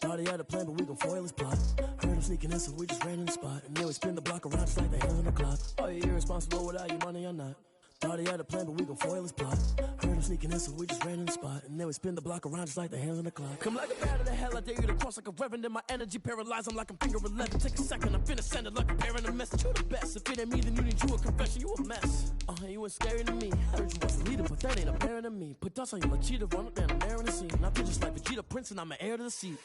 Thought he had a plan, but we gon' foil his plot. Heard him sneaking in, so we just ran in the spot. And then we spin the block around just like the hands on the clock. Are you irresponsible without your money or not? Thought he had a plan, but we gon' foil his plot. Heard him sneaking in, so we just ran in the spot. And then we spin the block around just like the hands on the clock. Come like a bat of the hell, I dare you to cross like a reverend. In my energy paralyzed, I'm like I'm finger 11. Take a second, I'm finna send it like a parent a message. You the best, if it ain't me, then you need you a confession. You a mess. You ain't scary to me. Heard you was a leader, but that ain't apparent to me. Put dust on you like cheetah, run up down the air in the scene. I feel just like Vegeta Prince, and I'm an heir to the seat.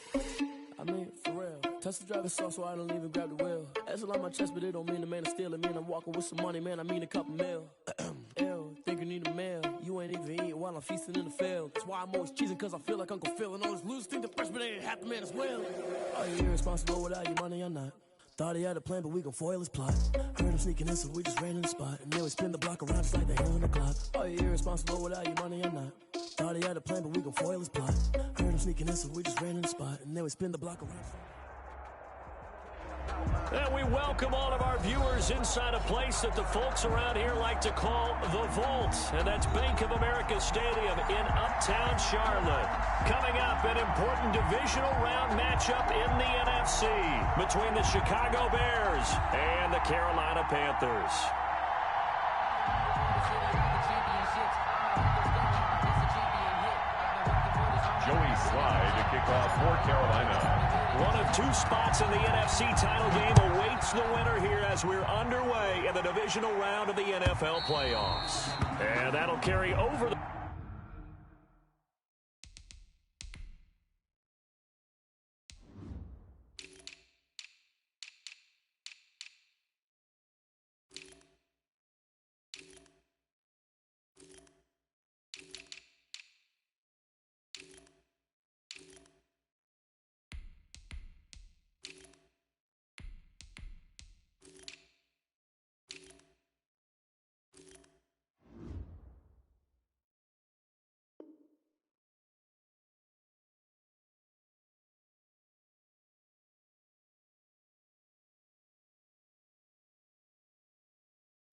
I mean, for real. Touch the driver's soft, so I don't even grab the wheel. S on my chest, but it don't mean the man is stealing. Man, I'm walking with some money, man, I mean a couple mil. Ew, think you need a meal. You ain't even eating while I'm feasting in the field. That's why I'm always cheesing, cause I feel like Uncle Phil. And all this losers think the freshman ain't half the man as well. Are you irresponsible without your money or not? Thought he had a plan, but we gon' foil his plot. Heard him sneaking in, so we just ran in the spot. And then we spin the block around just like the hands on the clock. Are you irresponsible without your money or not? Thought he had a plan, but we gon' foil his plot. Heard him sneaking in, so we just ran in the spot. And then we spin the block around. And we welcome all of our viewers inside a place that the folks around here like to call the Vault. And that's Bank of America Stadium in Uptown Charlotte. Coming up, an important divisional round matchup in the NFC between the Chicago Bears and the Carolina Panthers. Joey Slye to kick off for Carolina. One of two spots in the NFC title game awaits the winner here as we're underway in the divisional round of the NFL playoffs. And that'll carry over the...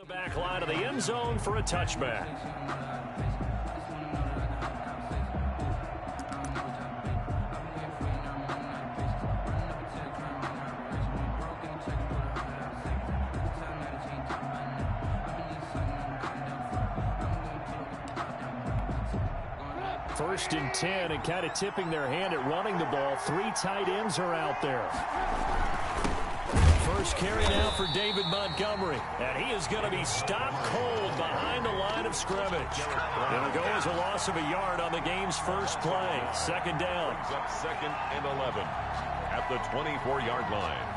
back line of the end zone for a touchback. First and 10, and kind of tipping their hand at running the ball. Three tight ends are out there. First carry now for David Montgomery. And he is going to be stopped cold behind the line of scrimmage. It'll go as a loss of a yard on the game's first play. Second down. Up 2nd and 11 at the 24-yard line.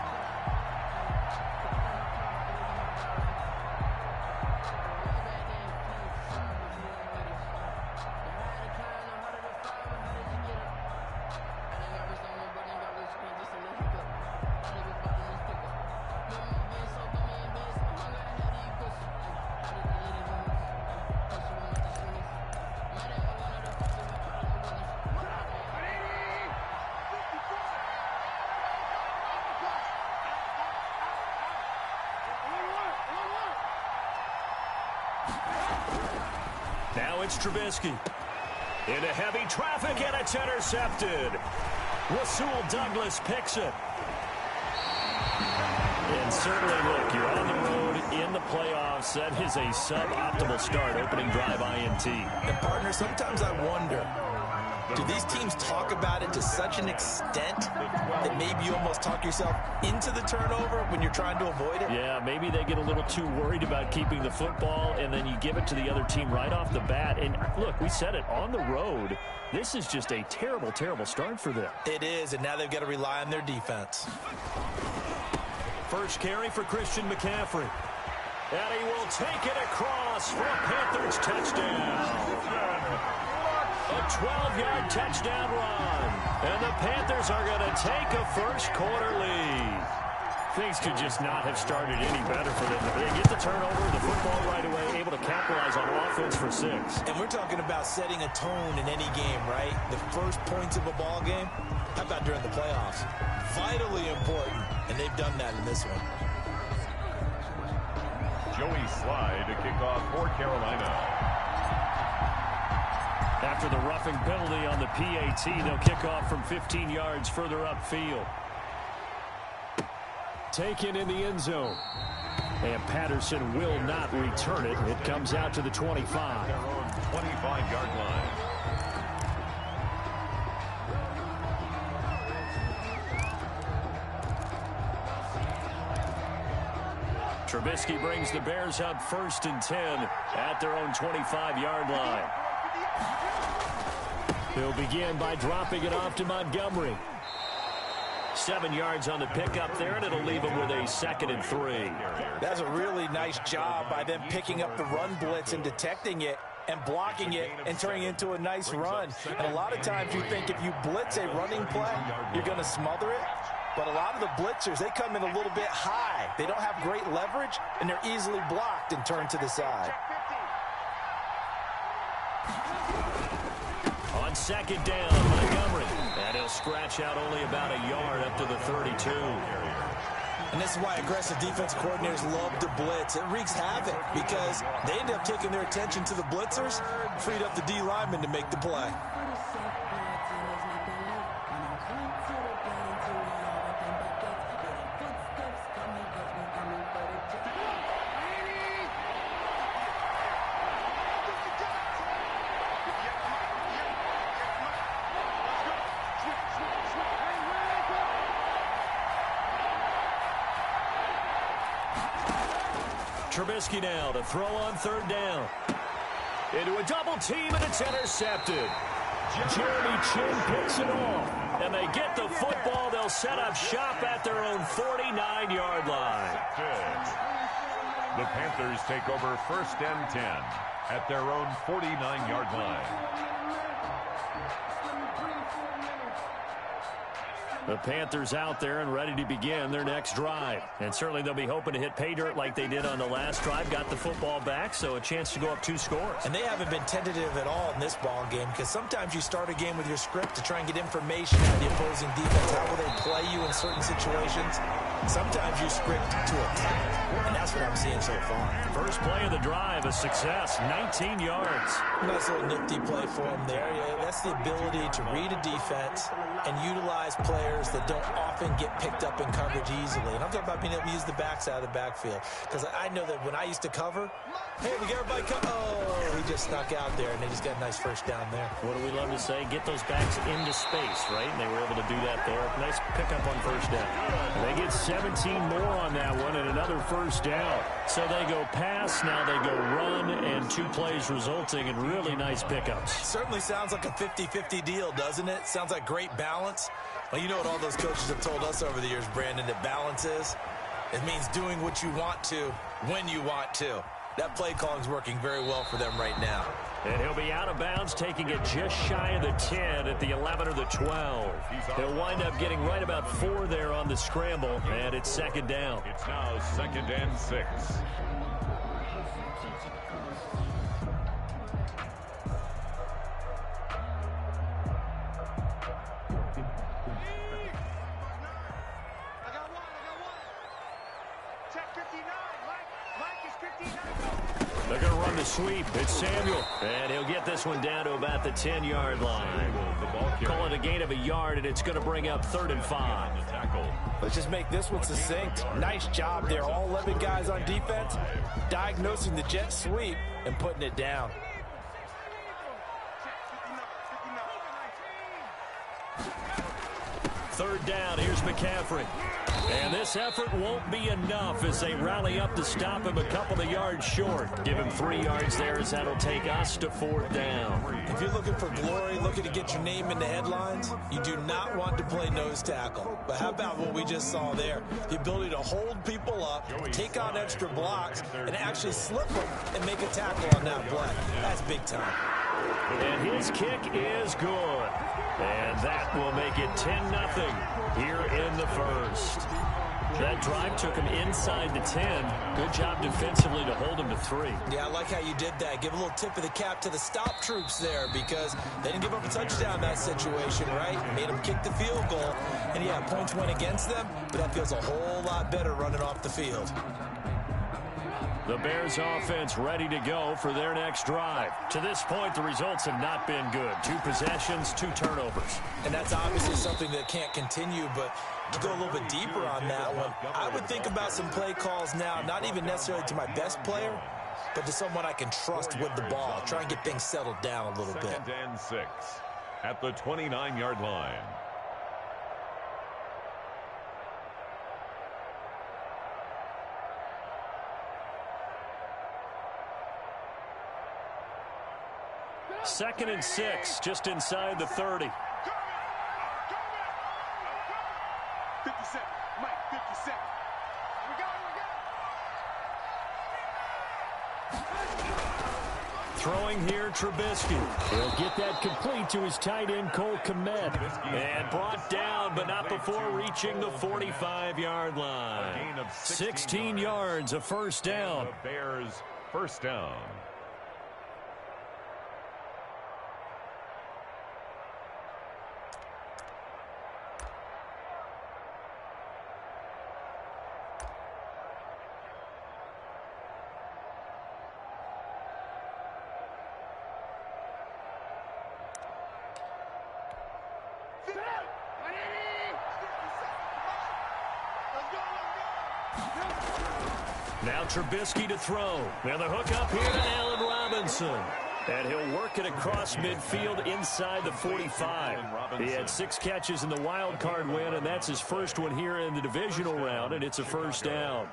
Now it's Trubisky. Into heavy traffic, and it's intercepted. Rasul Douglas picks it. And certainly, look, you're on the road in the playoffs. That is a suboptimal start, opening drive INT. And, partner, sometimes I wonder, do these teams talk about it to such an extent that maybe you almost talk yourself into the turnover when you're trying to avoid it? Yeah, maybe they get a little too worried about keeping the football, and then you give it to the other team right off the bat. And, look, we said it, on the road, this is just a terrible, terrible start for them. It is, and now they've got to rely on their defense. First carry for Christian McCaffrey. And he will take it across for a Panthers touchdown. A 12-yard touchdown run. And the Panthers are going to take a first-quarter lead. Things could just not have started any better for them. They get the turnover, the football right away, able to capitalize on offense for 6. And we're talking about setting a tone in any game, right? The first points of a ball game. How about during the playoffs? Vitally important, and they've done that in this one. Joey Slye to kick off for Carolina. After the roughing penalty on the PAT, they'll kick off from 15 yards further upfield. Taken in the end zone. And Patterson will not return it. It comes out to the 25. Their own 25-yard line. Trubisky brings the Bears up 1st and 10 at their own 25-yard line. He'll begin by dropping it off to Montgomery. 7 yards on the pickup there, and it'll leave him with a 2nd and 3. That's a really nice job by them picking up the run blitz and detecting it and blocking it and turning it into a nice run. And a lot of times you think if you blitz a running play, you're going to smother it. But a lot of the blitzers, they come in a little bit high. They don't have great leverage, and they're easily blocked and turned to the side. On 2nd down, Montgomery. And he'll scratch out only about a yard up to the 32. And this is why aggressive defense coordinators love to blitz. It wreaks havoc because they end up taking their attention to the blitzers, freed up the D lineman to make the play. Trubisky now to throw on 3rd down. Into a double team, and it's intercepted. Jeremy Chinn picks it off. And they get the football. They'll set up shop at their own 49-yard line. The Panthers take over 1st and 10 at their own 49-yard line. The Panthers out there and ready to begin their next drive. And certainly they'll be hoping to hit pay dirt like they did on the last drive. Got the football back, so a chance to go up 2 scores. And they haven't been tentative at all in this ball game because sometimes you start a game with your script to try and get information out of the opposing defense. How will they play you in certain situations? Sometimes you script to attack, and that's what I'm seeing so far. First play of the drive, a success, 19 yards. Nice little nifty play for him there. Yeah, that's the ability to read a defense and utilize players that don't often get picked up in coverage easily. And I'm talking about being able to use the backside of the backfield. Because I know that when I used to cover, hey, we get everybody oh, he just snuck out there, and they just got a nice first down there. What do we love to say? Get those backs into space, right? And they were able to do that there. Nice pickup on 1st down. They get 17 more on that one and another 1st down. So they go pass, now they go run, and 2 plays resulting in really nice pickups. Certainly sounds like a 50-50 deal, doesn't it? Sounds like great balance. Well, you know what all those coaches have told us over the years, Brandon, that balance is? It means doing what you want to when you want to. That play calling is working very well for them right now. And he'll be out of bounds, taking it just shy of the 10 at the 11 or the 12. He'll wind up getting right about 4 there on the scramble, and it's 2nd down. It's now 2nd and 6. They're going to run the sweep. It's Samuel. And he'll get this one down to about the 10-yard line. Call it a gain of a yard, and it's going to bring up 3rd and 5. Let's just make this one succinct. Nice job there. All 11 guys on defense diagnosing the jet sweep and putting it down. Third down, here's McCaffrey. And this effort won't be enough as they rally up to stop him a couple of yards short. Give him 3 yards there as that'll take us to 4th down. If you're looking for glory, looking to get your name in the headlines, you do not want to play nose tackle. But how about what we just saw there? The ability to hold people up, take on extra blocks, and actually slip them and make a tackle on that play. That's big time. And his kick is good. And that will make it 10-0 here in the first. That drive took him inside the 10. Good job defensively to hold him to 3. Yeah, I like how you did that. Give a little tip of the cap to the stop troops there because they didn't give up a touchdown in that situation, right? Made them kick the field goal. And, yeah, points went against them, but that feels a whole lot better running off the field. The Bears offense ready to go for their next drive. To this point, the results have not been good. 2 possessions, 2 turnovers. And that's obviously something that can't continue, but to go a little bit deeper on that one, I would think about some play calls now, not even necessarily to my best player, but to someone I can trust with the ball. Try and get things settled down a little bit. 2nd and 6 at the 29-yard line. Second and 6, just inside the 30. 57, Mike, 57. Throwing here, Trubisky. He'll get that complete to his tight end, Cole Kmet. And brought down, but not before reaching the 45-yard line. 16 yards, a first down. The Bears first down. Now Trubisky to throw. Now the hook up here to Allen Robinson. And he'll work it across midfield inside the 45. He had 6 catches in the wild card win, and that's his first one here in the divisional round, and it's a first down.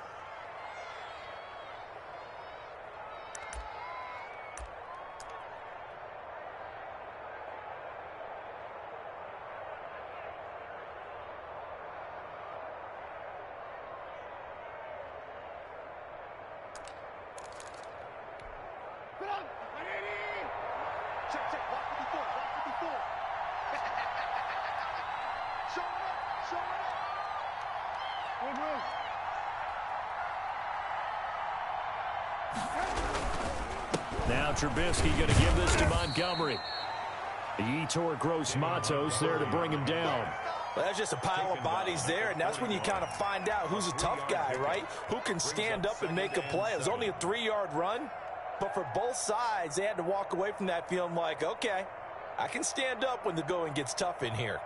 Now Trubisky going to give this to Montgomery. Yetur Gross-Matos there to bring him down. Well, that's just a pile of bodies there, and that's when you kind of find out who's a tough guy, right? Who can stand up and make a play. It was only a 3-yard run, but for both sides, they had to walk away from that feeling like, okay, I can stand up when the going gets tough in here.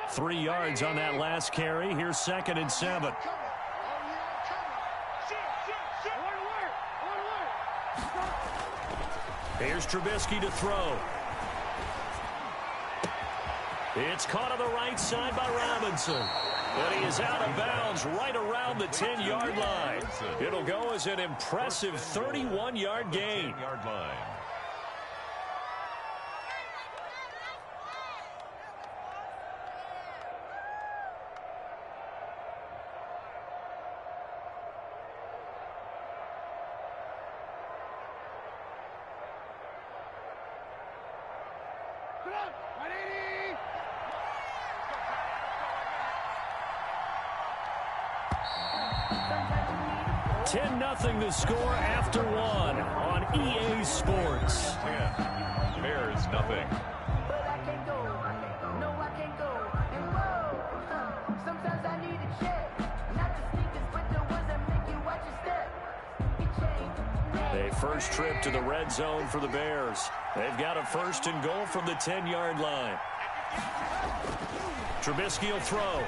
Three yards on that last carry. Here's 2nd and 7. Here's Trubisky to throw. It's caught on the right side by Robinson. But he is out of bounds right around the 10-yard line. It'll go as an impressive 31-yard gain. Nothing to score after 1 on EA Sports. Bears nothing. But I can't go. No, I can't go. And whoa, sometimes I need a check. Not the sneakers, but the ones that make you watch your step. A first trip to the red zone for the Bears. They've got a 1st and goal from the 10-yard line. Trubisky will throw.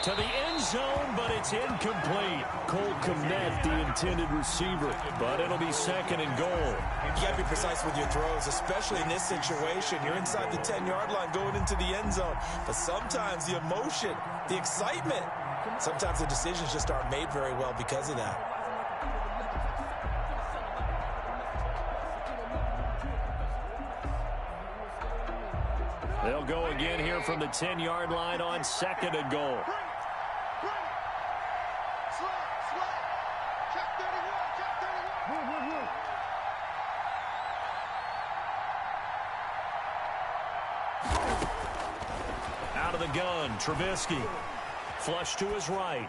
To the end zone, but it's incomplete. Cole Kmet, the intended receiver, but it'll be 2nd and goal. You got to be precise with your throws, especially in this situation. You're inside the 10-yard line going into the end zone, but sometimes the emotion, the excitement, sometimes the decisions just aren't made very well because of that. They'll go again here from the 10-yard line on 2nd and goal. Out of the gun, Trubisky. Flush to his right.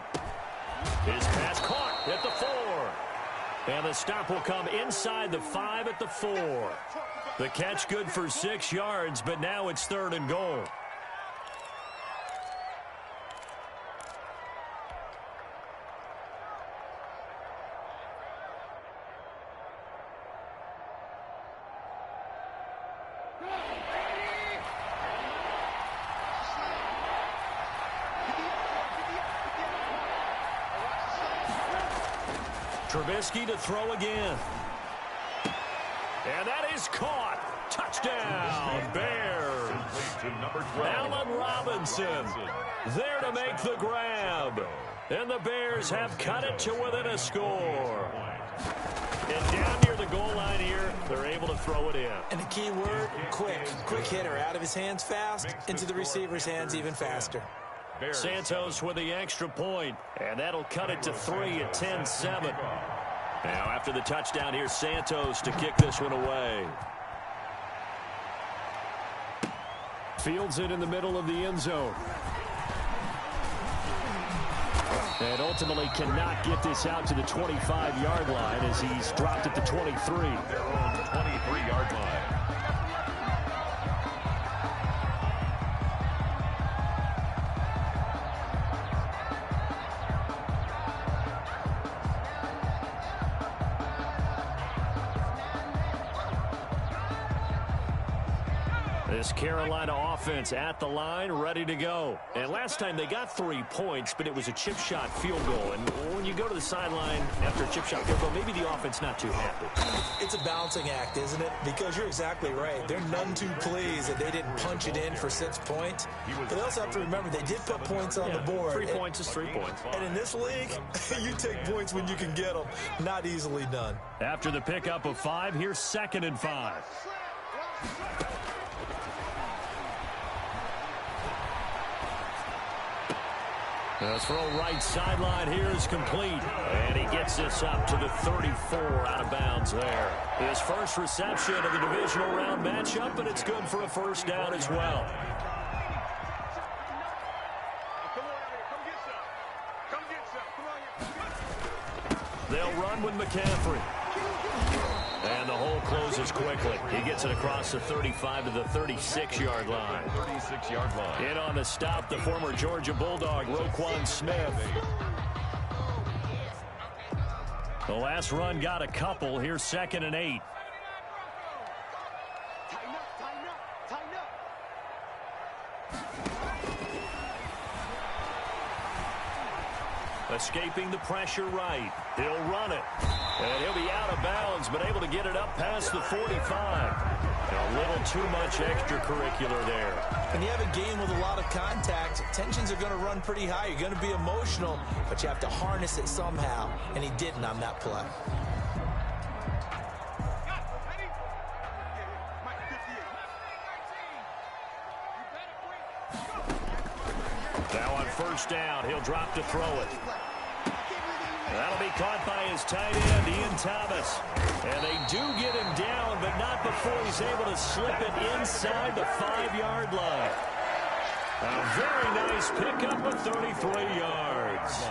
His pass caught at the 4. And the stop will come inside the 5 at the 4. The catch good for 6 yards, but now it's 3rd and goal. Trubisky to throw again. And that is caught. Touchdown, Bears. Allen Robinson there to make the grab. And the Bears have cut it to within a score. And down near the goal line here, they're able to throw it in. And the key word, quick. Quick hitter. Out of his hands fast, into the receiver's hands even faster. Santos with the extra point, and that'll cut it to 3 at 10-7. Now after the touchdown, here's Santos to kick this one away. Fields it in the middle of the end zone. And ultimately cannot get this out to the 25-yard line as he's dropped at the 23. Their own 23-yard line. This Carolina offense at the line, ready to go. And last time they got 3 points, but it was a chip shot field goal. And when you go to the sideline after a chip shot field goal, maybe the offense not too happy. It's a balancing act, isn't it? Because you're exactly right. They're none too pleased that they didn't punch it in for 6 points. But they also have to remember they did put points on the board. 3 points is 3 points. And in this league, you take points when you can get them. Not easily done. After the pickup of 5, here's 2nd and 5. The throw right sideline here is complete. And he gets this up to the 34 out of bounds there. His first reception of the divisional round matchup, and it's good for a first down as well. They'll run with McCaffrey. And the hole closes quickly. He gets it across the 35 to the 36-yard line. 36-yard line. In on the stop, the former Georgia Bulldog, Roquan Smith. The last run got a couple. Here's 2nd and 8. Escaping the pressure right. He'll run it. And he'll be out of bounds, but able to get it up past the 45. A little too much extracurricular there. When you have a game with a lot of contact, tensions are going to run pretty high. You're going to be emotional, but you have to harness it somehow, and he didn't on that play. Now on first down, he'll drop to throw it. That'll be caught by his tight end, Ian Thomas. And they do get him down, but not before he's able to slip it inside the 5-yard line. A very nice pickup of 33 yards.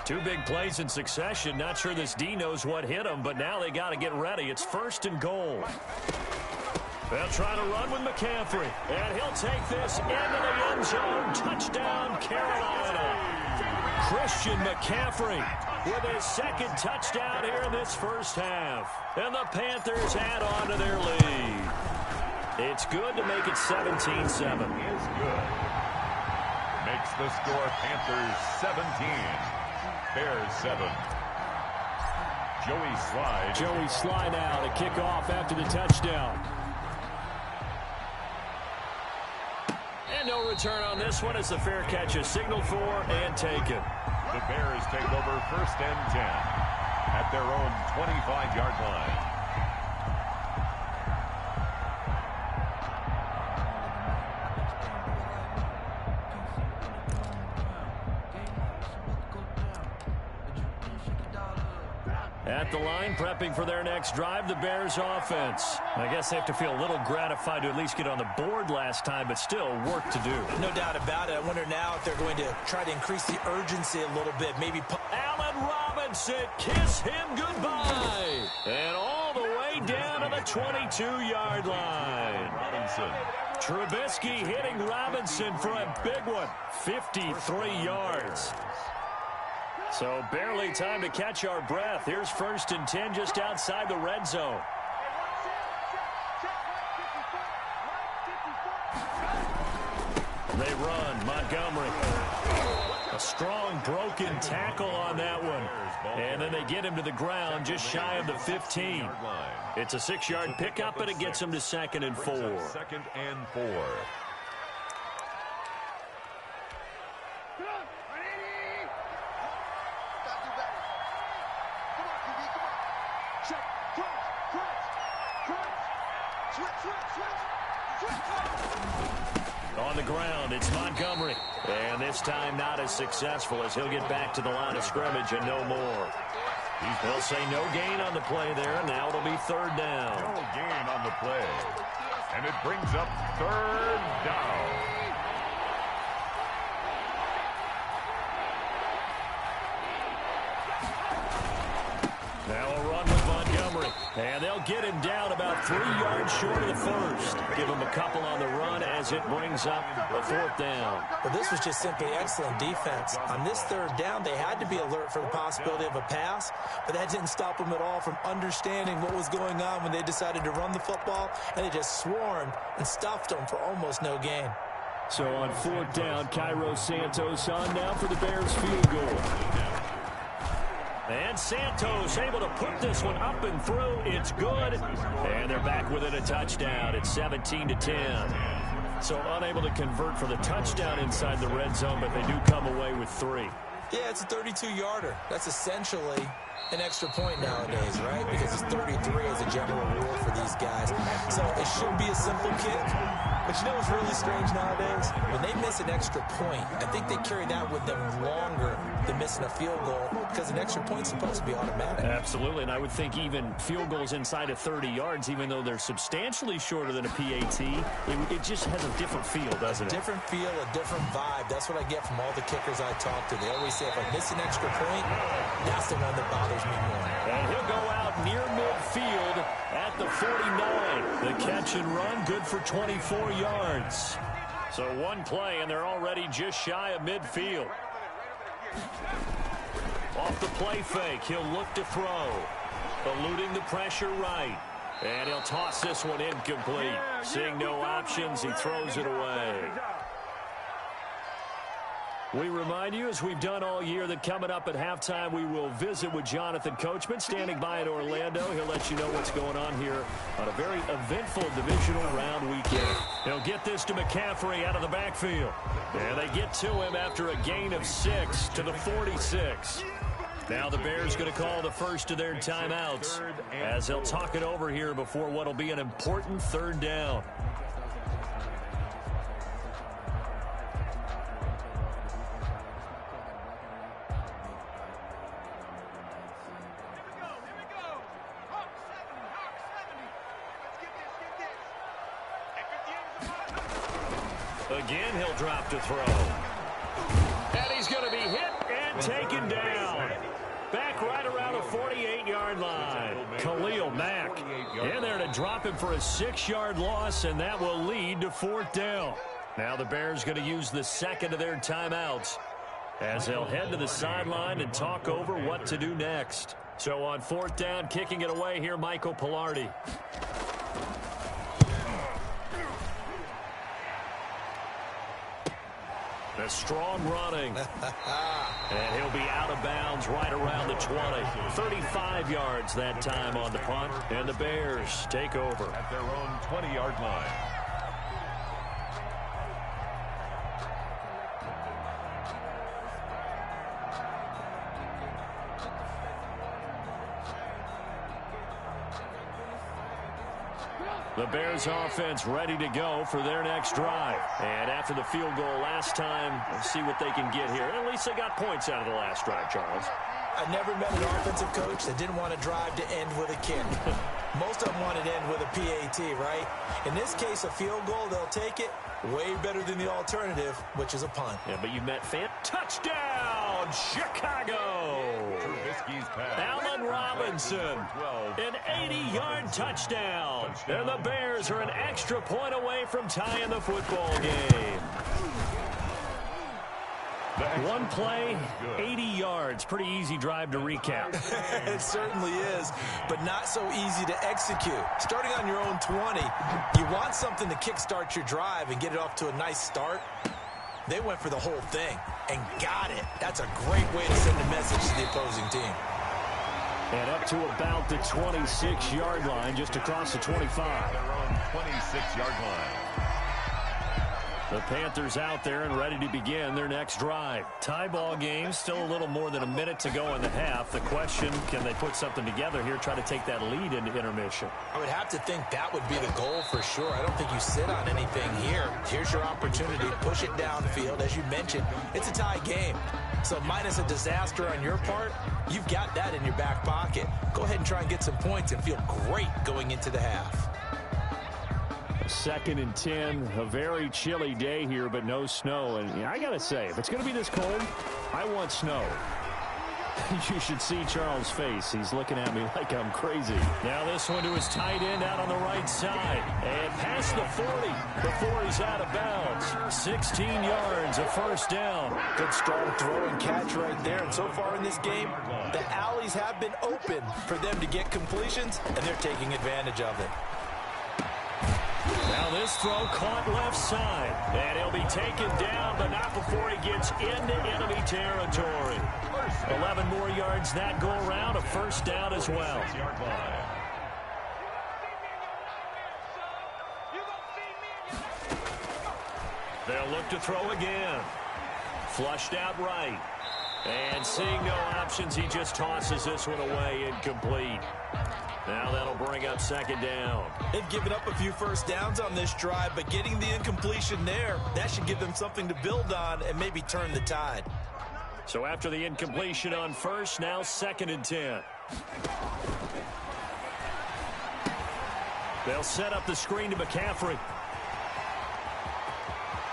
Two big plays in succession. Not sure this D knows what hit him, but now they got to get ready. It's 1st and goal. They'll try to run with McCaffrey, and he'll take this into the end zone. Touchdown, Carolina. Christian McCaffrey with his 2nd touchdown here in this first half. And the Panthers add on to their lead. It's good to make it 17-7. Is good. Makes the score Panthers 17. Bears 7. Joey Slye. Joey Slye now to kick off after the touchdown. And no return on this one as the fair catch is signaled for and taken. The Bears take over 1st and 10 at their own 25-yard line. At the line, prepping for their next drive, the Bears offense. I guess they have to feel a little gratified to at least get on the board last time, but still work to do. No doubt about it. I wonder now if they're going to try to increase the urgency a little bit. Maybe Allen Robinson, kiss him goodbye. And all the way down to the 22-yard line. Robinson. Trubisky hitting Robinson for a big one, 53 yards. So barely time to catch our breath. Here's 1st and 10 just outside the red zone. They run. Montgomery. A strong broken tackle on that one. And then they get him to the ground just shy of the 15. It's a 6-yard pickup, and it gets him to 2nd and 4. 2nd and 4. On the ground, it's Montgomery. And this time not as successful as he'll get back to the line of scrimmage and no more. They'll say no gain on the play there. Now it'll be 3rd down. No gain on the play. And it brings up 3rd down. Now a run with Montgomery. And they'll get him down about 3 yards short of the first. Give him a couple on the run as it brings up a 4th down. Well, this was just simply excellent defense. On this 3rd down, they had to be alert for the possibility of a pass, but that didn't stop them at all from understanding what was going on when they decided to run the football, and they just swarmed and stuffed them for almost no gain. So on 4th down, Cairo Santos on now for the Bears field goal. And Santos able to put this one up and through. It's good. And they're back within a touchdown. It's 17-10. So unable to convert for the touchdown inside the red zone, but they do come away with 3. Yeah, it's a 32-yarder. That's essentially an extra point nowadays, right? Because it's 33 as a general rule for these guys. So it should be a simple kick. But you know what's really strange nowadays? When they miss an extra point, I think they carry that with them longer than missing a field goal because an extra point's supposed to be automatic. Absolutely, and I would think even field goals inside of 30 yards, even though they're substantially shorter than a PAT, it just has a different feel, doesn't it? A different feel, a different vibe. That's what I get from all the kickers I talk to. They always say if I miss an extra point, that's the one that bothers me more. And he'll go out near midfield at the 49. The catch and run, good for 24 yards. So one play, and they're already just shy of midfield. Off the play fake, he'll look to throw. Eluding the pressure right. And he'll toss this one incomplete. Seeing no options, he throws it away. We remind you, as we've done all year, that coming up at halftime, we will visit with Jonathan Coachman, standing by in Orlando. He'll let you know what's going on here on a very eventful divisional round weekend. He'll get this to McCaffrey out of the backfield. And they get to him after a gain of 6 to the 46. Now the Bears going to call the first of their timeouts as they'll talk it over here before what will be an important 3rd down. Again, he'll drop to throw. And he's going to be hit and taken down. Back right around the 48-yard line. Khalil Mack in there to drop him for a 6-yard loss, and that will lead to 4th down. Now the Bears going to use the second of their timeouts as they'll head to the sideline and talk over what to do next. So on 4th down, kicking it away here, Michael Pilardi. A strong running. And he'll be out of bounds right around the 20. 35 yards that time on the punt. And the Bears take over at their own 20-yard line. The Bears offense ready to go for their next drive. And after the field goal last time, let's see what they can get here. At least they got points out of the last drive, Charles. I never met an offensive coach that didn't want to drive to end with a kick. Most of them want it to end with a PAT, right? In this case, a field goal, they'll take it. Way better than the alternative, which is a punt. Yeah, but you met fan. Touchdown, Chicago! Trubisky's pass. Allen Robinson, an 80-yard touchdown. And the Bears are an extra point away from tying the football game. One play, 80 yards. Pretty easy drive to recap. It certainly is, but not so easy to execute. Starting on your own 20, you want something to kickstart your drive and get it off to a nice start. They went for the whole thing and got it. That's a great way to send a message to the opposing team. And up to about the 26-yard line, just across the 25. Their own 26-yard line. The Panthers out there and ready to begin their next drive. Tie ball game, still a little more than a minute to go in the half. The question, can they put something together here, try to take that lead into intermission? I would have to think that would be the goal for sure. I don't think you sit on anything here. Here's your opportunity. Push it downfield. As you mentioned, it's a tie game. So minus a disaster on your part, you've got that in your back pocket. Go ahead and try and get some points and feel great going into the half. 2nd and 10, a very chilly day here, but no snow. And I got to say, if it's going to be this cold, I want snow. You should see Charles' face. He's looking at me like I'm crazy. Now this one to his tight end out on the right side. And past the 40 before he's out of bounds. 16 yards, a first down. Good strong throw and catch right there. And so far in this game, the alleys have been open for them to get completions, and they're taking advantage of it. Now this throw caught left side. And he'll be taken down, but not before he gets into enemy territory. 11 more yards that go around, a first down as well. They'll look to throw again. Flushed out right. And seeing no options, he just tosses this one away, incomplete. Now that'll bring up 2nd down. They've given up a few first downs on this drive, but getting the incompletion there, that should give them something to build on and maybe turn the tide. So after the incompletion on first, now 2nd and 10. They'll set up the screen to McCaffrey.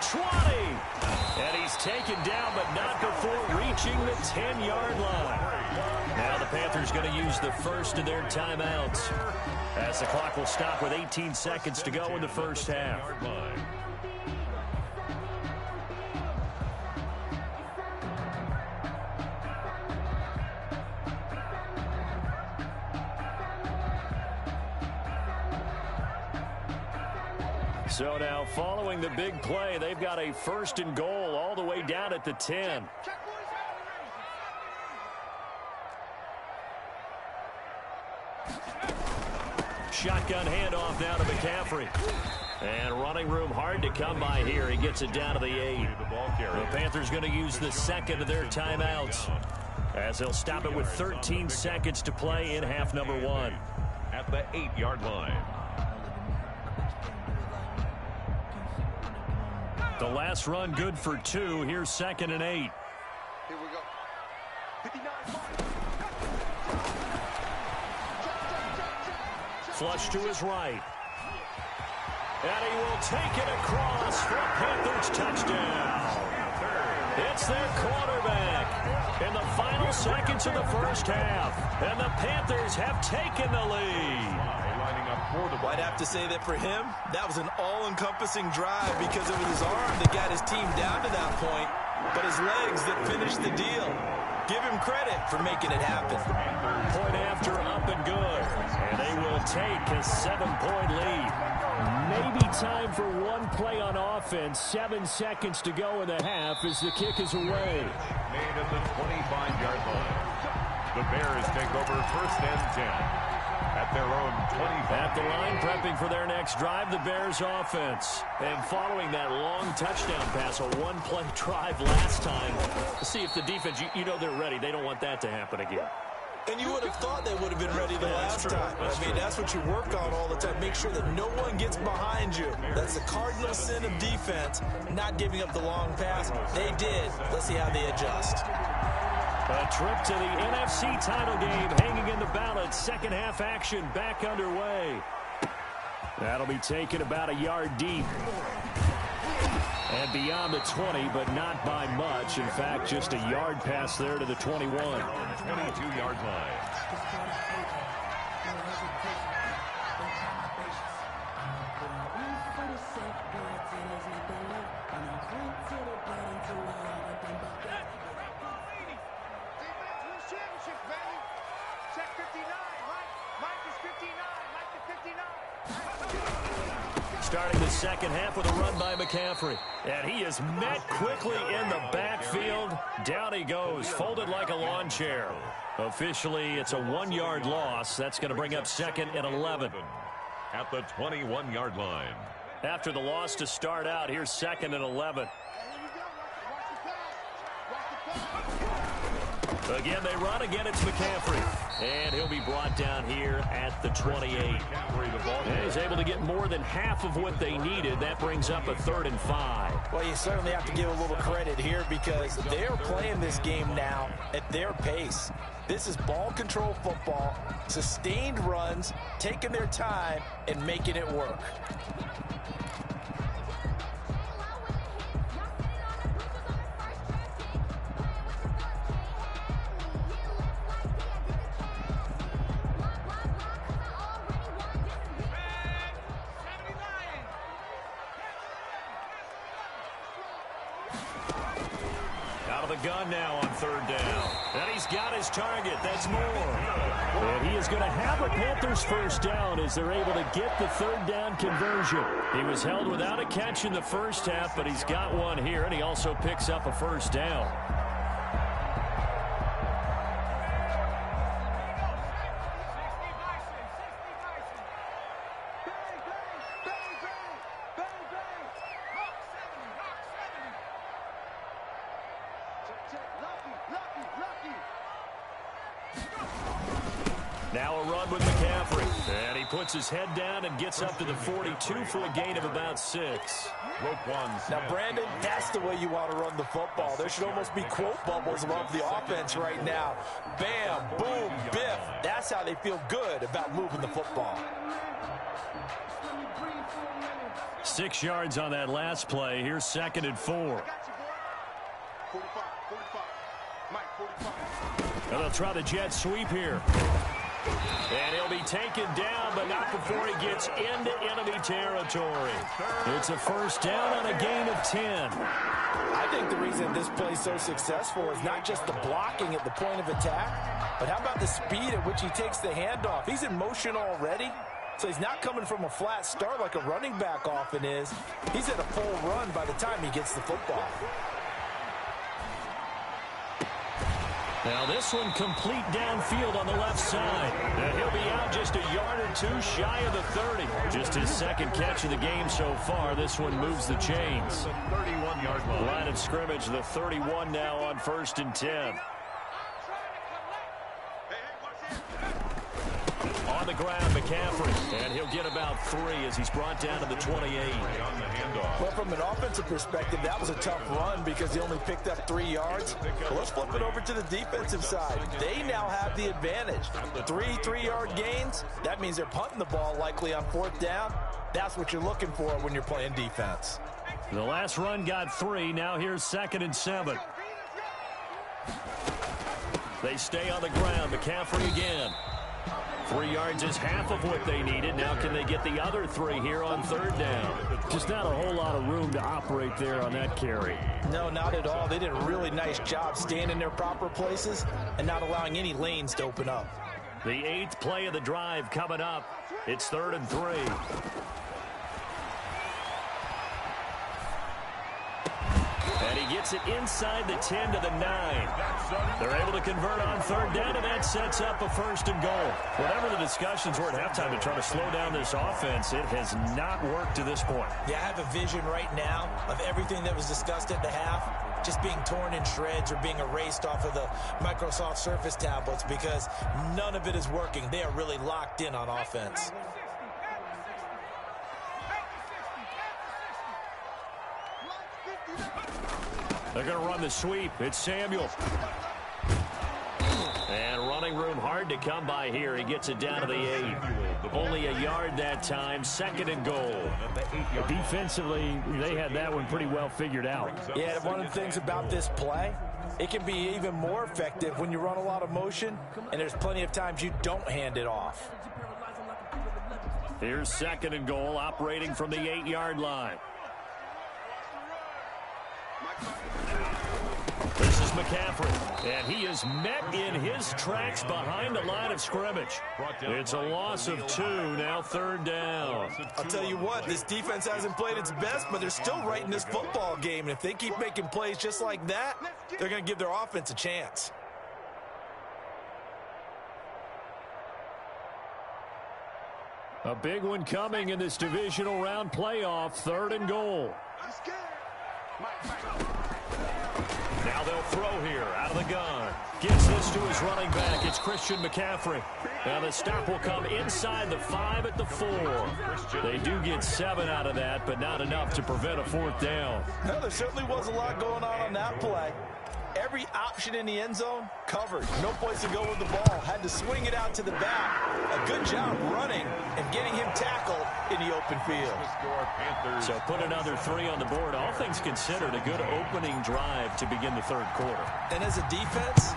20! And he's taken down, but not before reaching the 10-yard line. Now the Panthers going to use the first of their timeouts, as the clock will stop with 18 seconds to go in the first half. So now following the big play, they've got a 1st and goal all the way down at the 10. Shotgun handoff now to McCaffrey. And running room hard to come by here. He gets it down to the 8. The Panthers going to use the 2nd of their timeouts, as they'll stop it with 13 seconds to play in half number 1. At the 8-yard line. The last run good for 2. Here's 2nd and 8. Here we go. 59. Flush to his right. And he will take it across for a Panthers touchdown. It's their quarterback in the final seconds of the first half. And the Panthers have taken the lead. I'd have to say that for him, that was an all-encompassing drive because it was his arm that got his team down to that point, but his legs that finished the deal. Give him credit for making it happen. Point after, up and good. And they will take a 7-point lead. Maybe time for one play on offense. 7 seconds to go in the half as the kick is away. Made at the 25-yard line. The Bears take over 1st and 10. At their own 25. At the line, prepping for their next drive, the Bears offense. And following that long touchdown pass, a one-play drive last time. See if the defense, you know they're ready. They don't want that to happen again. And you would have thought they would have been ready the last time. I mean, that's what you work on all the time. Make sure that no one gets behind you. That's the cardinal sin of defense, not giving up the long pass. They did. Let's see how they adjust. A trip to the NFC title game hanging in the balance. Second half action back underway. That'll be taken about a yard deep. And beyond the 20, but not by much. In fact, just a yard pass there to the 21. 22-yard line. Starting the second half with a run by McCaffrey. And he is met quickly in the backfield. Down he goes, folded like a lawn chair. Officially, it's a 1-yard loss. That's going to bring up second and 11. At the 21-yard line. After the loss to start out, here's second and 11. Again, they run. Again, it's McCaffrey. And he'll be brought down here at the 28. And he's able to get more than half of what they needed. That brings up a 3rd and 5. Well, you certainly have to give a little credit here because they're playing this game now at their pace. This is ball control football, sustained runs, taking their time, and making it work. Gun now on 3rd down. And he's got his target. That's Moore. And he is going to have a Panthers first down as they're able to get the 3rd down conversion. He was held without a catch in the first half, but he's got one here, and he also picks up a first down. Now a run with McCaffrey. And he puts his head down and gets up to the 42 for a gain of about 6. Rope one. Now, Brandon, that's the way you want to run the football. There should almost be quote bubbles above the offense right now. Bam, boom, biff. That's how they feel good about moving the football. 6 yards on that last play. Here's 2nd and 4. And they'll try the jet sweep here. And he'll be taken down, but not before he gets into enemy territory. It's a first down on a gain of 10. I think the reason this play is so successful is not just the blocking at the point of attack, but how about the speed at which he takes the handoff? He's in motion already, so he's not coming from a flat start like a running back often is. He's at a full run by the time he gets the football. Now this one complete downfield on the left side. And he'll be out just a yard or two shy of the 30. Just his 2nd catch of the game so far. This one moves the chains. 31-yard line. Line of scrimmage, the 31 now on 1st and 10. On the ground, McCaffrey. And he'll get about 3 as he's brought down to the 28. Well, from an offensive perspective, that was a tough run because he only picked up 3 yards. Well, let's flip it over to the defensive side. They now have the advantage. 3 3-yard gains, that means they're punting the ball likely on 4th down. That's what you're looking for when you're playing defense. The last run got 3. Now here's 2nd and 7. They stay on the ground. McCaffrey again. 3 yards is half of what they needed. Now can they get the other 3 here on 3rd down? Just not a whole lot of room to operate there on that carry. No, not at all. They did a really nice job staying in their proper places and not allowing any lanes to open up. The 8th play of the drive coming up. It's 3rd and 3. And he gets it inside the 10 to the 9. They're able to convert on 3rd down, and that sets up a 1st and goal. Whatever the discussions were at halftime to try to slow down this offense, it has not worked to this point. Yeah, I have a vision right now of everything that was discussed at the half. just being torn in shreds or being erased off of the Microsoft Surface tablets because none of it is working. They are really locked in on offense. They're going to run the sweep. It's Samuel. And running room hard to come by here. He gets it down to the 8. Only a yard that time. 2nd and goal. Defensively, they had that one pretty well figured out. Yeah, one of the things about this play, it can be even more effective when you run a lot of motion, and there's plenty of times you don't hand it off. Here's 2nd and goal, operating from the 8-yard line. This is McCaffrey, and he is met in his tracks behind the line of scrimmage. It's a loss of 2, now 3rd down. I'll tell you what, this defense hasn't played its best, but they're still right in this football game. And if they keep making plays just like that, they're going to give their offense a chance. A big one coming in this divisional round playoff, 3rd and goal. Now they'll throw here out of the gun. Gets this to his running back. It's Christian McCaffrey. Now the stop will come inside the 5 at the 4. They do get 7 out of that, but not enough to prevent a 4th down. No, there certainly was a lot going on that play. Every option in the end zone covered. No place to go with the ball. Had to swing it out to the back. A good job running and getting him tackled in the open field. So put another 3 on the board. All things considered, a good opening drive to begin the 3rd quarter. And as a defense,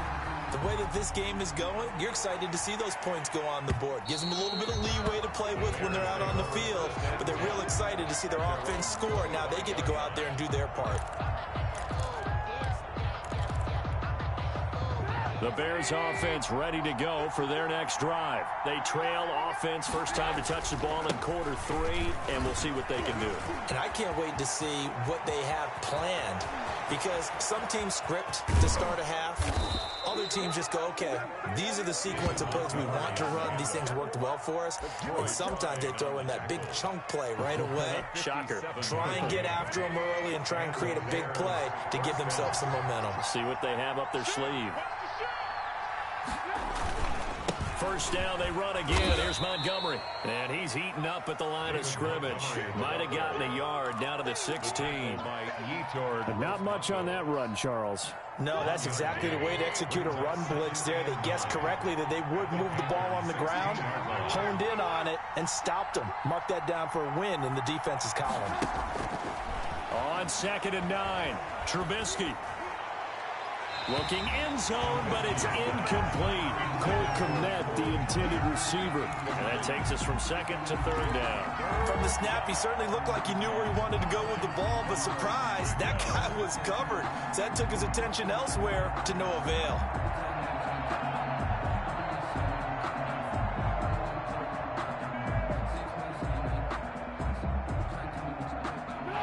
the way that this game is going, you're excited to see those points go on the board. Gives them a little bit of leeway to play with when they're out on the field, but they're real excited to see their offense score. Now they get to go out there and do their part. The Bears offense ready to go for their next drive. They trail offense, first time to touch the ball in quarter 3, and we'll see what they can do. And I can't wait to see what they have planned, because some teams script to start a half. Other teams just go, okay, these are the sequence of plays we want to run. These things worked well for us. And sometimes they throw in that big chunk play right away. Shocker. Try and get after them early and try and create a big play to give themselves some momentum. See what they have up their sleeve. First down, they run again. Here's Montgomery. And he's heating up at the line of scrimmage. Might have gotten a yard down to the 16. But not much on that run, Charles. No, that's exactly the way to execute a run blitz there. They guessed correctly that they would move the ball on the ground, honed in on it, and stopped them. Mark that down for a win in the defense's column. On 2nd and 9, Trubisky. Looking end zone, but it's incomplete. Cole Kmet, the intended receiver. And that takes us from 2nd to 3rd down. From the snap, he certainly looked like he knew where he wanted to go with the ball, but surprise, that guy was covered. So that took his attention elsewhere to no avail.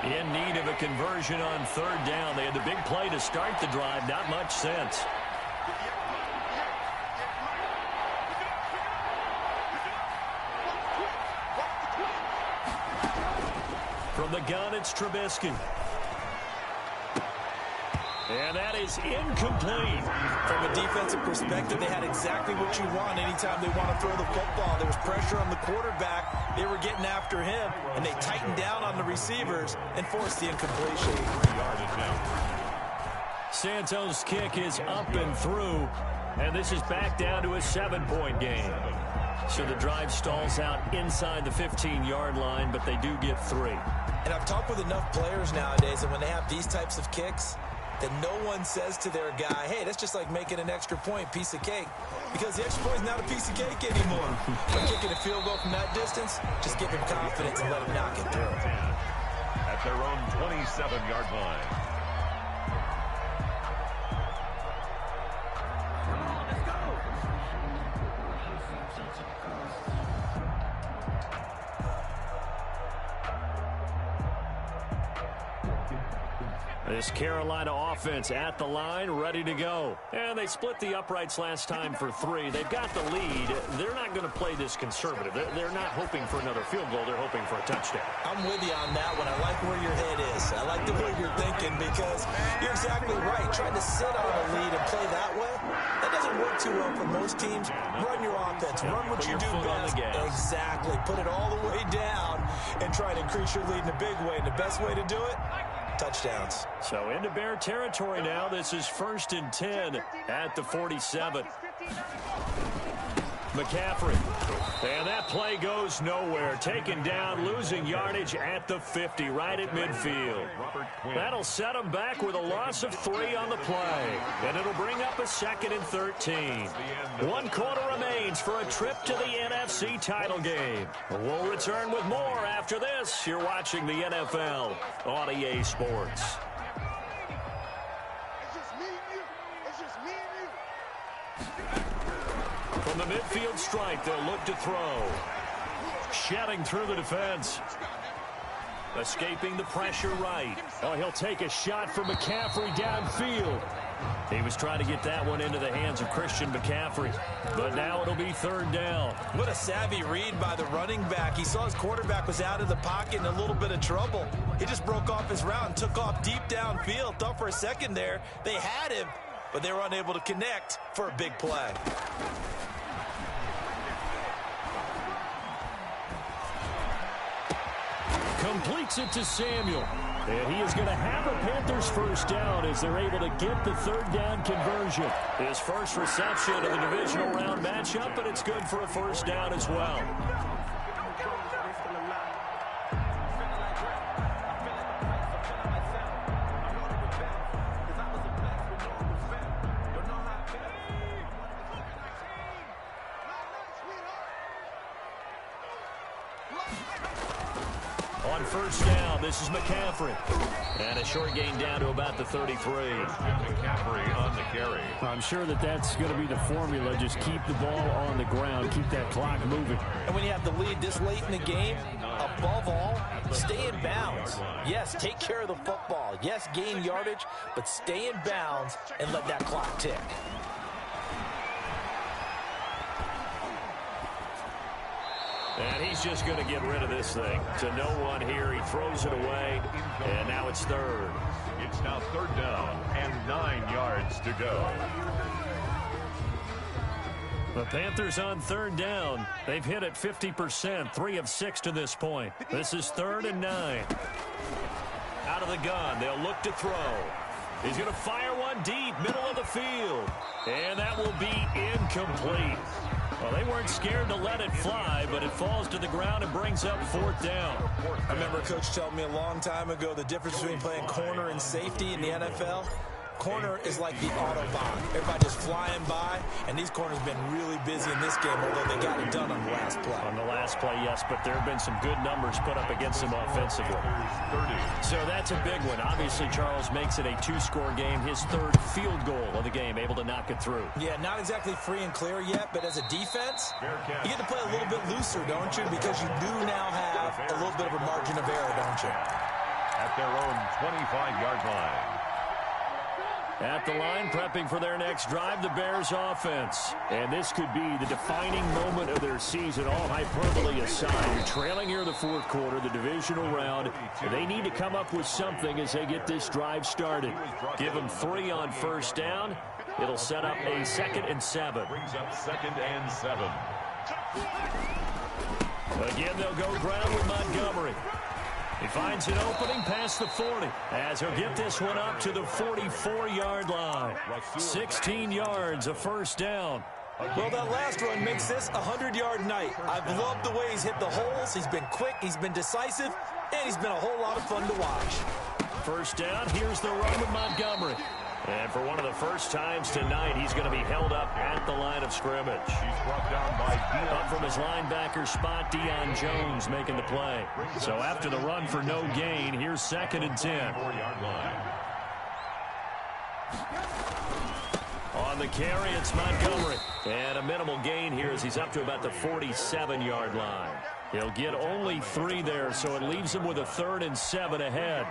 In need of a conversion on 3rd down. They had the big play to start the drive. Not much sense. From the gun, it's Trubisky. And that is incomplete. From a defensive perspective, they had exactly what you want anytime they want to throw the football. There was pressure on the quarterback. They were getting after him, and they tightened down on the receivers and forced the incompletion. Santos' kick is up and through, and this is back down to a 7-point game. So the drive stalls out inside the 15-yard line, but they do get 3. And I've talked with enough players nowadays, and when they have these types of kicks, that no one says to their guy, hey, that's just like making an extra point, piece of cake. Because the extra point is not a piece of cake anymore. By kicking a field goal from that distance, just give him confidence and let him knock it through. At their own 27-yard line. This Carolina offense at the line, ready to go. And they split the uprights last time for 3. They've got the lead. They're not going to play this conservative. They're not hoping for another field goal. They're hoping for a touchdown. I'm with you on that one. I like where your head is. I like the way you're thinking because you're exactly right. Trying to sit on a lead and play that way, that doesn't work too well for most teams. Run your offense. Run what you do best. Exactly. Put it all the way down and try to increase your lead in a big way. And the best way to do it, touchdowns. So into Bear territory now. This is 1st and 10 at the 47. McCaffrey. And that play goes nowhere. Taken down, losing yardage at the 50, right at midfield. That'll set them back with a loss of 3 on the play. And it'll bring up a 2nd and 13. 1 quarter remains for a trip to the NFC title game. We'll return with more after this. You're watching the NFL on EA Sports. From the midfield stripe, they'll look to throw. Shedding through the defense. Escaping the pressure right. Oh, he'll take a shot for McCaffrey downfield. He was trying to get that one into the hands of Christian McCaffrey. But now it'll be 3rd down. What a savvy read by the running back. He saw his quarterback was out of the pocket in a little bit of trouble. He just broke off his route and took off deep downfield. Thought for a second there they had him, but they were unable to connect for a big play. Completes it to Samuel. And he is going to have a Panthers 1st down as they're able to get the 3rd down conversion. His first reception of the divisional round matchup, but it's good for a 1st down as well. On 1st down, this is McCaffrey. And a short gain down to about the 33. McCaffrey on the carry. I'm sure that's going to be the formula. Just keep the ball on the ground. Keep that clock moving. And when you have the lead this late in the game, above all, stay in bounds. Yes, take care of the football. Yes, gain yardage, but stay in bounds and let that clock tick. And he's just going to get rid of this thing. To no one here. He throws it away. And now it's 3rd. It's now 3rd down and 9 yards to go. The Panthers on 3rd down. They've hit it 50%, 3 of 6 to this point. This is 3rd and 9. Out of the gun, they'll look to throw. He's going to fire one deep, middle of the field. And that will be incomplete. Well, they weren't scared to let it fly, but it falls to the ground and brings up 4th down. I remember a coach telling me a long time ago the difference between playing corner and safety in the NFL. Corner is like the Autobahn. Everybody just flying by, and these corners have been really busy in this game, although they got it done on the last play. On the last play, yes, but there have been some good numbers put up against them offensively. 30. So that's a big one. Obviously, Charles makes it a 2-score game. His 3rd field goal of the game, able to knock it through. Yeah, not exactly free and clear yet, but as a defense, you get to play a little bit looser, don't you? Because you do now have a little bit of a margin of error, don't you? At their own 25-yard line. At the line, prepping for their next drive, the Bears offense. And this could be the defining moment of their season, all hyperbole aside. You're trailing here in the 4th quarter, the divisional round. They need to come up with something as they get this drive started. Give them 3 on 1st down. It'll set up a 2nd and 7. Brings up 2nd and 7. Again, they'll go ground with Montgomery. He finds an opening past the 40 as he'll get this one up to the 44-yard line. 16 yards, a 1st down. Well, that last run makes this a 100-yard night. I've loved the way he's hit the holes. He's been quick, he's been decisive, and he's been a whole lot of fun to watch. 1st down, here's the run with Montgomery. And for one of the first times tonight, he's going to be held up at the line of scrimmage. He's brought down by Deion. Up from his linebacker spot, Deion Jones making the play. So after the run for no gain, here's 2nd and 10. 4-yard line. On the carry, it's Montgomery. And a minimal gain here as he's up to about the 47-yard line. He'll get only 3 there, so it leaves him with a 3rd and 7 ahead.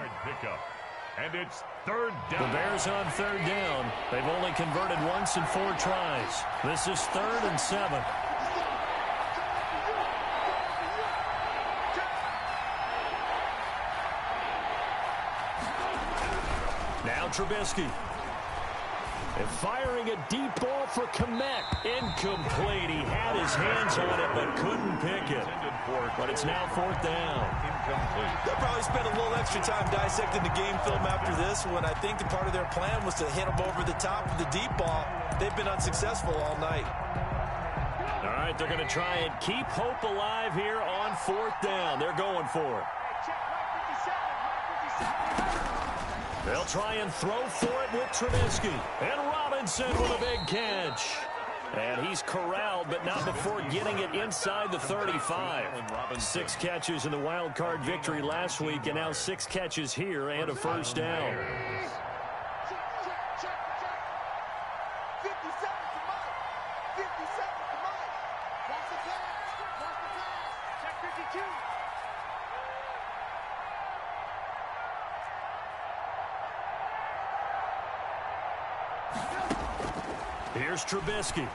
And it's third down. The Bears on third down. They've only converted once in 4 tries. This is 3rd and 7. Now Trubisky. And firing a deep ball for Kmet. Incomplete. He had his hands on it but couldn't pick it. But it's now 4th down. They'll probably spend a little extra time dissecting the game film after this one. I think the part of their plan was to hit them over the top of the deep ball. They've been unsuccessful all night. All right, they're going to try and keep hope alive here on 4th down. They're going for it. They'll try and throw for it with Trubisky. And Robinson with a big catch. And he's corralled, but not before getting it inside the 35. 6 catches in the wild card victory last week, and now 6 catches here and a first down. 50 seconds to Mike. 50 seconds to Mike. Watch the pass. Watch the pass. Check 52. Here's Trubisky.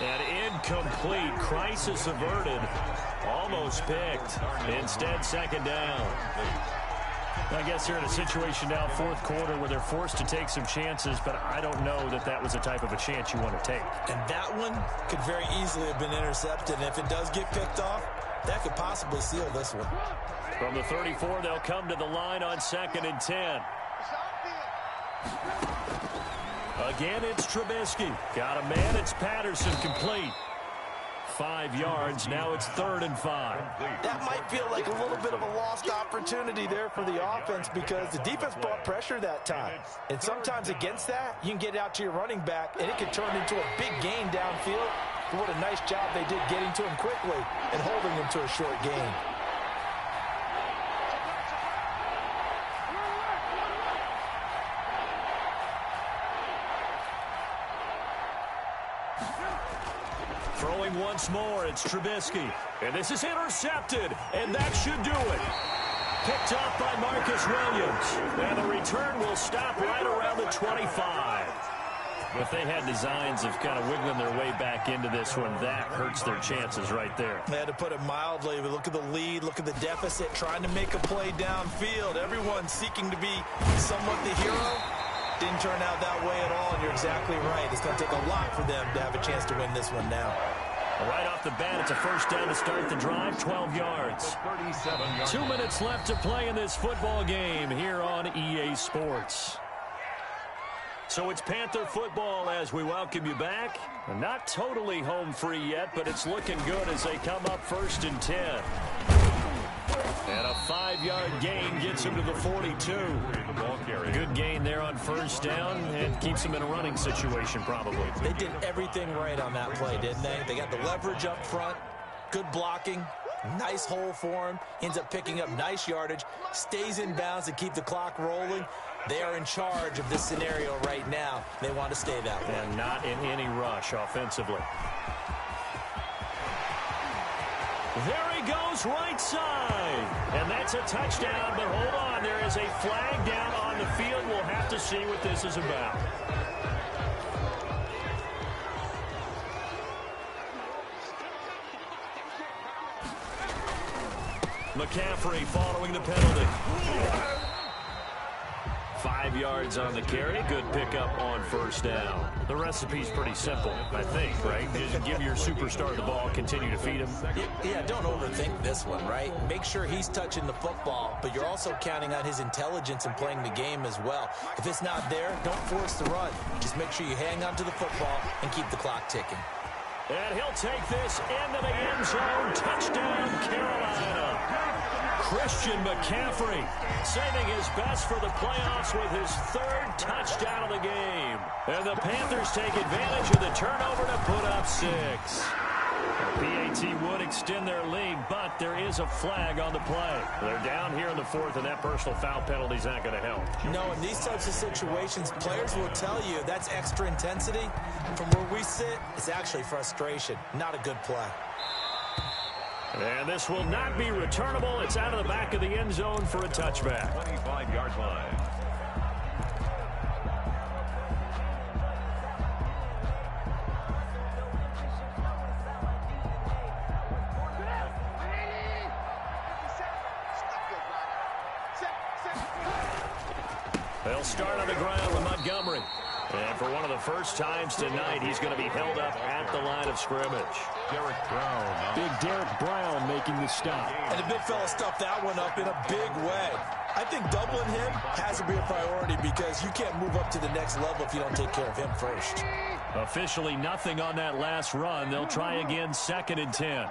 And incomplete. Crisis averted. Almost picked. Instead, 2nd down. I guess they're in a situation now, 4th quarter, where they're forced to take some chances, but I don't know that that was the type of a chance you want to take. And that one could very easily have been intercepted. And if it does get picked off, that could possibly seal this one. From the 34, they'll come to the line on 2nd and 10. Again, it's Trubisky. Got a man. It's Patterson, complete. 5 yards. Now it's 3rd and 5. That might feel like a little bit of a lost opportunity there for the offense because the defense brought pressure that time. And sometimes against that, you can get out to your running back, and it can turn into a big gain downfield. But what a nice job they did getting to him quickly and holding him to a short gain. Throwing once more, it's Trubisky. And this is intercepted, and that should do it. Picked up by Marcus Williams. And the return will stop right around the 25. If they had designs of kind of wiggling their way back into this one, that hurts their chances right there. They had to put it mildly. But look at the lead, look at the deficit, trying to make a play downfield. Everyone seeking to be somewhat the hero. Didn't turn out that way at all, and you're exactly right. It's going to take a lot for them to have a chance to win this one now. Right off the bat, it's a first down to start the drive, 12 yards. 2 minutes left to play in this football game here on EA Sports. So it's Panther football as we welcome you back. Not totally home free yet, but it's looking good as they come up 1st and 10. And a 5-yard gain gets him to the 42. Good gain there on first down and keeps him in a running situation probably. They did everything right on that play, didn't they? They got the leverage up front, good blocking, nice hole for him, ends up picking up nice yardage, stays in bounds to keep the clock rolling. They are in charge of this scenario right now. They want to stay that way. And not in any rush offensively. There he goes, right side. And that's a touchdown, but hold on. There is a flag down on the field. We'll have to see what this is about. McCaffrey following the penalty. 5 yards on the carry. Good pickup on first down. The recipe's pretty simple, I think, right? Just give your superstar the ball, continue to feed him. Yeah, don't overthink this one, right? Make sure he's touching the football, but you're also counting on his intelligence in playing the game as well. If it's not there, don't force the run. Just make sure you hang on to the football and keep the clock ticking. And he'll take this into the end zone. Touchdown, Carolina. Christian McCaffrey saving his best for the playoffs with his 3rd touchdown of the game. And the Panthers take advantage of the turnover to put up 6. PAT would extend their lead, but there is a flag on the play. They're down here in the 4th, and that personal foul penalty is not going to help. No, in these types of situations, players will tell you that's extra intensity. From where we sit, it's actually frustration, not a good play. And this will not be returnable. It's out of the back of the end zone for a touchback. 25-yard line. They'll start on the ground with Montgomery. And for one of the first times tonight, he's going to be held up at the line of scrimmage. Derek Brown. Big Derek Brown making the stop. And the big fella stuffed that one up in a big way. I think doubling him has to be a priority because you can't move up to the next level if you don't take care of him first. Officially nothing on that last run. They'll try again, 2nd and 10.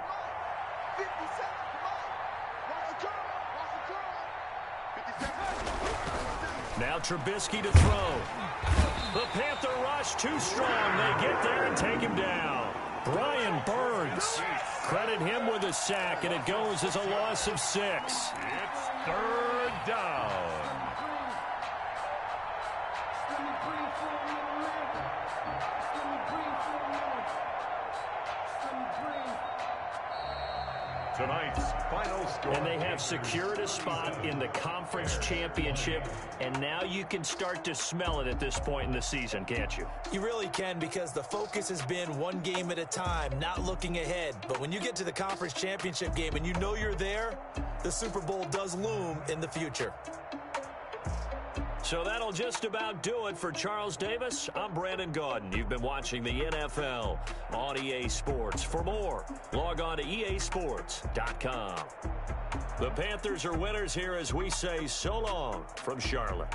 Now Trubisky to throw. The Panther rush too strong. They get there and take him down. Brian Burns. Credit him with a sack, and it goes as a loss of 6. It's 3rd down. Tonight's final score. And they have secured a spot in the conference championship, and now you can start to smell it at this point in the season, can't you? You really can, because the focus has been one game at a time, not looking ahead. But when you get to the conference championship game and you know you're there, the Super Bowl does loom in the future. So that'll just about do it for Charles Davis. I'm Brandon Gaudin. You've been watching the NFL on EA Sports. For more, log on to easports.com. The Panthers are winners here as we say so long from Charlotte.